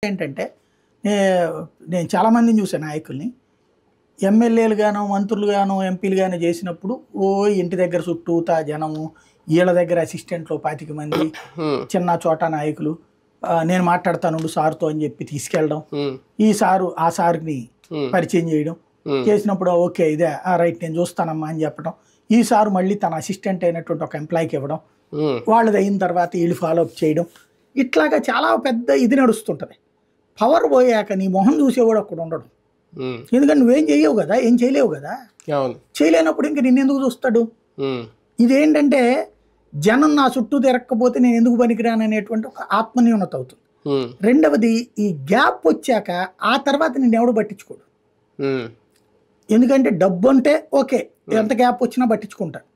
ఏంటంటే నేను చాలామందిని చూసాను నాయకుల్ని ఎమ్మెల్యేలు గాను మంత్రులు గాను ఎంపీలు గాను చేసినప్పుడు ఓ ఇంటి దగ్గర చుట్టూతా జనము వీళ్ళ దగ్గర అసిస్టెంట్లు 25 మంది చిన్న చోట నాయకులు నేను మాట్లాడతాను సార్తో అని చెప్పి తీసుకెళ్ళడం ఈ సారు ఆ సార్ని పరిచయం చేయడం చేసినప్పుడు ఓకే ఇదే రైట్ నేను చూస్తానమ్మా అని చెప్పడం ఈ సారు మళ్ళీ తన అసిస్టెంట్ అయినటువంటి ఒక ఎంప్లాయీకి ఇవ్వడం వాళ్ళది అయిన తర్వాత వీళ్ళు ఫాలోఅప్ చేయడం ఇట్లాగా చాలా పెద్ద ఇది నడుస్తుంటుంది. పవర్ పోయాక నీ మొహం చూసేవాడు అక్కడ ఉండడం. ఎందుకంటే నువ్వేం చేయవు కదా, ఏం చేయలేవు కదా, చేయలేనప్పుడు ఇంక నిన్నెందుకు చూస్తాడు. ఇదేంటంటే జనం నా చుట్టూ తిరగకపోతే నేను ఎందుకు పనికిరాను అనేటువంటి ఒక ఆత్మన్యూనత అవుతుంది. రెండవది ఈ గ్యాప్ వచ్చాక ఆ తర్వాత నేను ఎవడు పట్టించుకోడు. ఎందుకంటే డబ్బు అంటే ఓకే ఎంత గ్యాప్ వచ్చినా పట్టించుకుంటారు,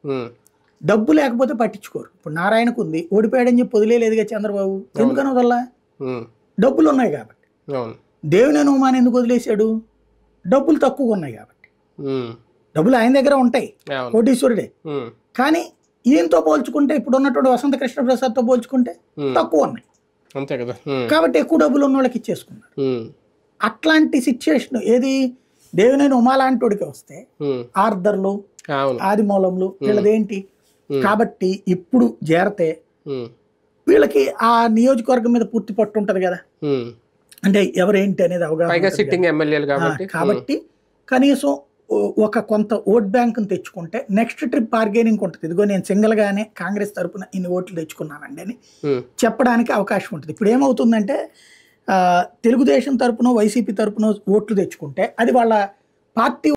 డబ్బు లేకపోతే పట్టించుకోరు. ఇప్పుడు నారాయణకు ఉంది, ఓడిపోయాడని చెప్పి వదిలేదుగా చంద్రబాబు, ఎందుకని వదల్లా? డబ్బులు ఉన్నాయి కాబట్టి. దేవుని అనుమానం ఎందుకు వదిలేశాడు? డబ్బులు తక్కువగా ఉన్నాయి కాబట్టి. డబ్బులు ఆయన దగ్గర ఉంటాయి, కోటీశ్వరుడే, కానీ ఈయనతో పోల్చుకుంటే ఇప్పుడు ఉన్నటువంటి వసంత కృష్ణ ప్రసాద్తో పోల్చుకుంటే తక్కువ ఉన్నాయి కాబట్టి ఎక్కువ డబ్బులు ఉన్న వాళ్ళకి ఇచ్చేసుకున్నారు. అట్లాంటి సిచ్యుయేషన్ ఏది దేవినేని ఉమా లాంటికి వస్తే ఆర్దర్లు ఆదిమూలంలు వీళ్ళదేంటి కాబట్టి ఇప్పుడు చేరితే వీళ్ళకి ఆ నియోజకవర్గం మీద పూర్తి పట్టు ఉంటది కదా, అంటే ఎవరేంటి అనేది అవగాహన కాబట్టి కనీసం ఒక కొంత ఓట్ బ్యాంకును తెచ్చుకుంటే నెక్స్ట్ ట్రిప్ బార్గెనింగ్ ఉంటుంది. ఇదిగో నేను సింగిల్ గానే కాంగ్రెస్ తరఫున ఇన్ని ఓట్లు తెచ్చుకున్నానండి అని చెప్పడానికి అవకాశం ఉంటుంది. ఇప్పుడు ఏమవుతుందంటే తెలుగుదేశం తరపున వైసీపీ తరపున ఓట్లు తెచ్చుకుంటే అది వాళ్ళ పార్టీ